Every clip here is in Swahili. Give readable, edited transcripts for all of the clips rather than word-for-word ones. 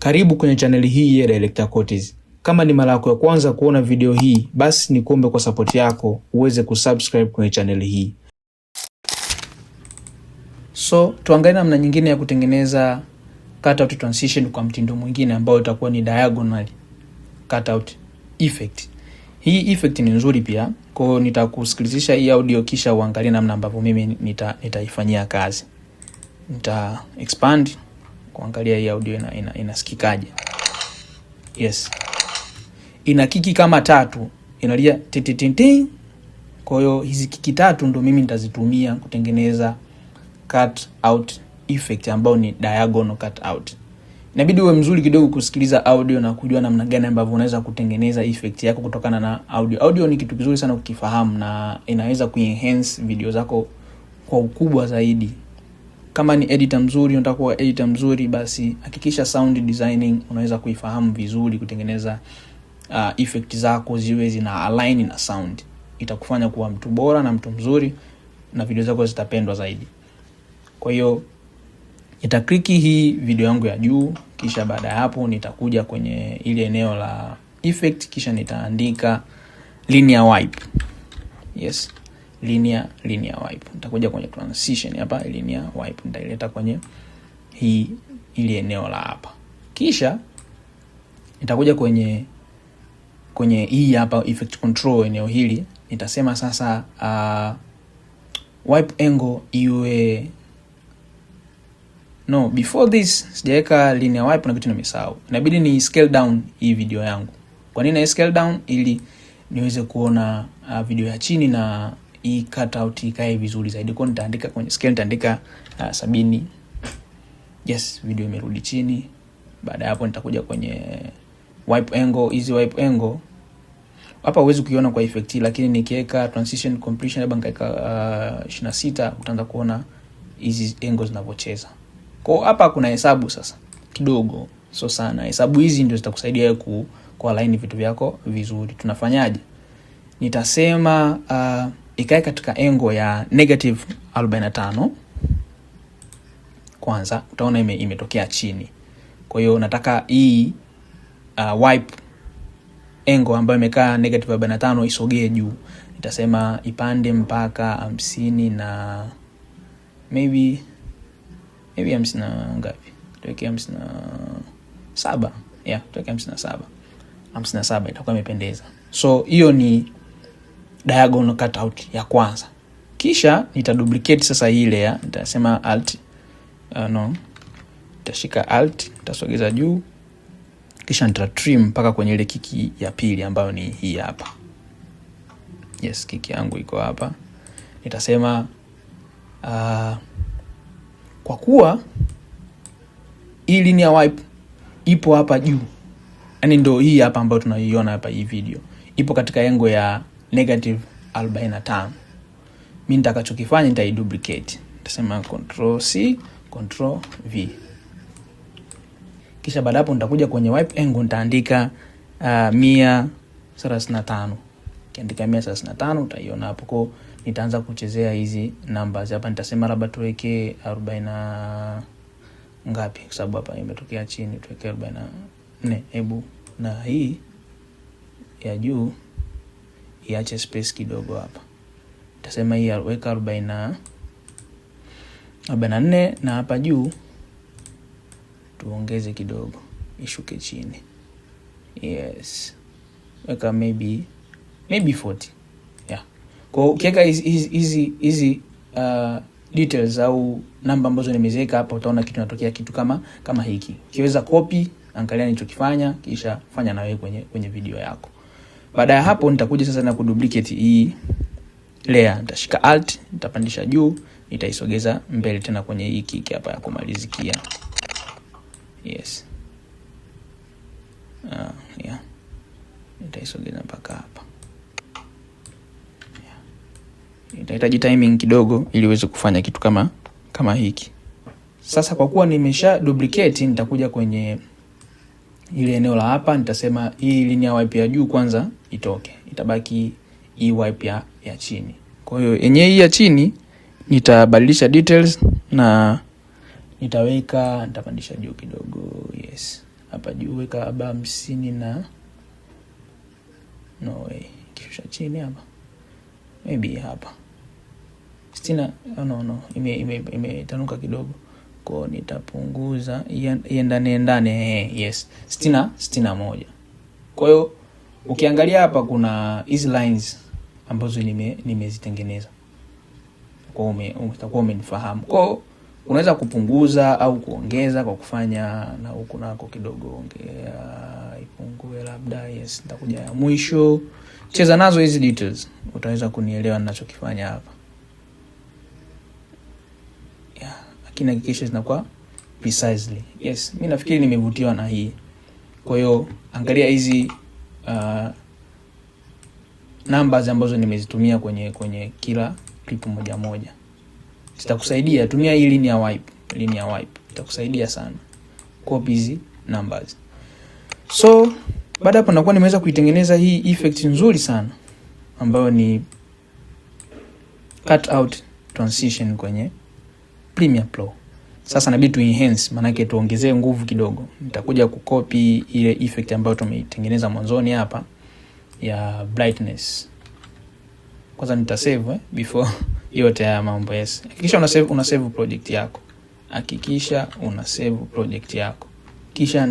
Karibu kwenye channel hii ya Director Curtis. Kama ni mara yako ya kwanza kuona video hii, basi nikuombe kwa support yako uweze kusubscribe kwenye channel hii. So, tuangalie namna nyingine ya kutengeneza cutout transition kwa mtindo mwingine ambao utakuwa ni diagonal cutout effect. Hii effect ni nzuri pia. Kwa hiyo nitakusikilizisha hii audio kisha uangalie namna ambavyo mimi nitaifanyia kazi. Nita expand kuangalia hii audio inasikikaje. Yes. Ina kiki kama 3, inalia tititinting. Kwa hiyo hizi kiki 3 ndo mimi nitazitumia kutengeneza cut out effect ambao ni diagonal cut out. Inabidi uwe mzuri kidogo kusikiliza audio na kujua namna gani ambavyo unaweza kutengeneza effect yako kutokana na audio. Audio ni kitu kizuri sana kukifahamu na inaweza kuenhance video zako kwa ukubwa zaidi. Kama ni editor mzuri, unataka kuwa editor mzuri, basi hakikisha sound designing unaweza kuifahamu vizuri kutengeneza effect zako ziwe zina align na sound. Itakufanya kuwa mtu bora na mtu mzuri na video zako zitapendwa zaidi. Kwa hiyo nitakliki hii video yangu ya juu, kisha baada ya hapo nitakuja kwenye ile eneo la effect, kisha nitaandika linear wipe. Yes, linear wipe. Nitakuja kwenye transition hapa, linear wipe nitaileta kwenye ile eneo la hapa. Kisha nitakuja kwenye hii hapa effect control, eneo hili nitasema sasa wipe angle iwe no, before this sijaweka linear wipe na kitu nimesahau. Inabidi ni scale down hii video yangu. Kwa nini na scale down? Ili niweze kuona video ya chini na hii cutout ikae vizuri zaidi. Kwa nitaandika kwenye scale, nitaandika 70. Yes, video imerudi chini. Baada hapo nitakuja kwenye wipe angle. Hizi wipe angle hapa huwezi kuiona kwa effect, lakini nikiweka transition completion labda nikaweka 26, utaanza kuona hizi angles zinavyocheza. Kwa hapa kuna hesabu sasa kidogo, so sana. Hesabu hizi ndio zitakusaidia wewe kualign vitu vyako vizuri. Tunafanyaje? Nitasema ikae katika angle ya -45. Kwanza utaona imetokea chini. Kwa hiyo nataka hii wipe angle ambayo imekaa -45 isogee juu. Nitasema ipande mpaka 50 na maybe 50 na ngapi? Tuweke 57. Yeah, tuweke 57. 57 itakuwa imependeza. So hiyo ni diagonal cutout ya kwanza. Kisha nitaduplicate sasa hii layer, nitasema alt nitashika alt, nitasogeza juu. Kisha nitatrim mpaka kwenye ile kiki ya pili ambayo ni hii hapa. Yes, kiki yangu iko hapa. Nitasema kwa kuwa hii linear wipe ipo hapa juu, yani ndio hii hapa ambayo tunaiona hapa hii video, ipo katika angle ya -45. Mimi nitakachokifanya nitaiduplicate. Nitasema Ctrl C, Ctrl V. Kisha baada hapo nitakuja kwenye wipe angle, nitaandika 135. Kiandika 135 utaiona hapo. Kwa nitaanza kuchezea hizi numbers hapa. Nitasema labda tuweke 40 ngapi, kwa sababu hapa imetokea chini, tuweke 44. Hebu na hii ya juu iache space kidogo hapa. Nitasema hii weka 44 na hapa juu tuongeze kidogo ishuke chini. Yes, weka maybe 40. Yeah. Kwa ukiweka hizi details au namba ambazo nimeziweka hapa, utaona kitu kinatokea, kitu kama hiki. Ukiweza copy, angalia nilichokifanya, kisha fanya na wewe kwenye video yako. Baada ya hapo nitakuja sasa na kuduplicate hii layer. Nitashika alt, nitapandisha juu, nitaisogeza mbele tena kwenye hii kiki hapa ya kumalizikia. Yes. Yeah. Nitaisogeza mpaka hapa. Yeah. Itahitaji timing kidogo ili uweze kufanya kitu kama hiki. Sasa kwa kuwa nimesha duplicate, nitakuja kwenye ile eneo la hapa, nitasema hii linear wipe ya juu kwanza itoke. Itabaki hii wipe ya chini. Kwa hiyo yenyewe hii ya chini nitabadilisha details na nitapandisha juu kidogo. Yes. hapa juu weka labda 50 na no way, kishusha chini hapa maybe hapa 60. No, imetanuka kidogo, kwa nitapunguza iendane yes 61. Kwa hiyo ukiangalia hapa kuna hizi lines ambazo nimezitengeneza, kwa utakuwa umenifahamu. Kwa unaweza kupunguza au kuongeza kwa kufanya na huku nako kidogo, ongea ipungue labda, yes nitakuja ya mwisho, cheza nazo hizi details, utaweza kunielewa ninachokifanya hapa. Lakini hakikisha zinakuwa precisely. Yes, mimi nafikiri nimevutiwa na hii. Kwa hiyo angalia hizi numbers ambazo nimezitumia kwenye kila clip moja. Zitakusaidia, tumia hii linear wipe. Itakusaidia sana. Copy hizi numbers. So, baada hapo nakuwa nimeweza kuitengeneza hii effect nzuri sana ambayo ni cut out transition kwenye Premiere Pro. Sasa inabidi tu enhance, maana yake tuongezee nguvu kidogo. Nitakuja kucopy ile effect ambayo tumeitengeneza mwanzoni hapa ya brightness. Kwanza nitasave before yote ya mambo. Yes. Hakikisha una save project yako. Kisha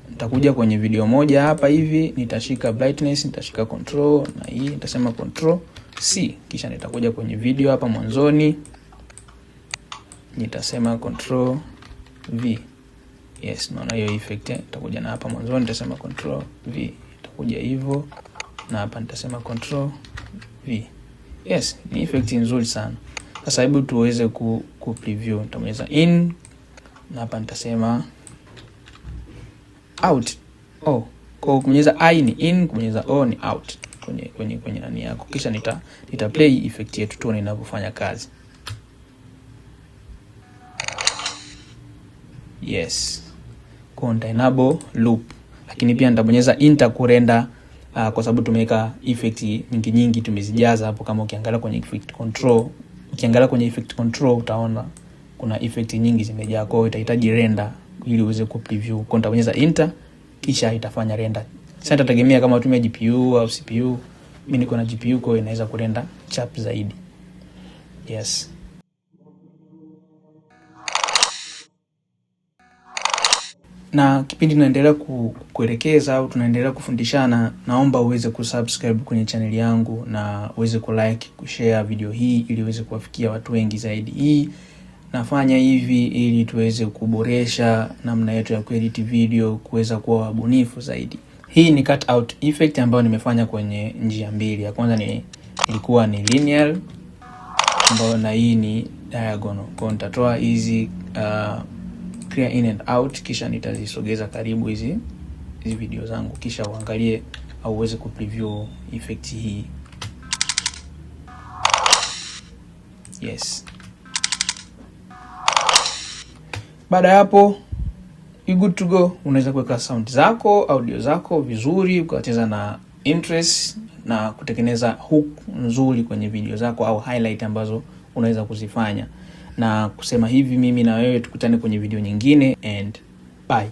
nitakuja kwenye video moja hapa hivi, nitashika brightness, nitashika control na hii nitasema control C. Kisha nitakuja kwenye video hapa mwanzoni, nitasema control V. Yes, naona hiyo effect. Nitakuja na hapa mwanzoni nitasema control V. Nitakuja hivyo na hapa nitasema control V. Yes, ni effect nzuri sana. Sasa hebu tuweze ku preview. Nitabonyeza in na hapa nitasema out. Oh, kwa kubonyeza I ni in, kubonyeza O ni out kwenye nani yako. Kisha nita play effect yetu tuone inavyofanya kazi. Yes. Kwa enable loop. Lakini pia nitabonyeza enter kurenda kwa sababu tumeweka effect nyingi tumezijaza hapo. Kama ukiangalia kwenye effect control utaona kuna effect nyingi zimejaa, kwa hiyo itahitaji render ili uweze ku preview. Kwa nitabonyeza enter kisha itafanya render. Sasa itategemea kama utumia GPU au CPU. Mimi niko na GPU, kwa hiyo inaweza kurenda chap zaidi. Yes. Na kipindi tunaendelea kuelekeza au tunaendelea kufundishana, naomba uweze kusubscribe kwenye channel yangu na uweze kulike, kushare video hii ili uweze kuwafikia watu wengi zaidi. Hii nafanya hivi ili tuweze kuboresha namna yetu ya kuedit video, kuweza kuwa wabunifu zaidi. Hii ni cut out effect ambayo nimefanya kwenye njia mbili. Ya kwanza ilikuwa ni linear ambayo, na hii ni diagonal. Kwa nitatoa hizi clear in and out, kisha nitazisogeza karibu hizi video zangu, kisha uangalie au uweze ku preview effect hii. Yes. Baada ya hapo you good to go. Unaweza kuweka sound zako, audio zako vizuri, ukacheza na interest na kutengeneza hook nzuri kwenye video zako au highlight ambazo unaweza kuzifanya. Na kusema hivi, mimi na wewe tukutane kwenye video nyingine and bye.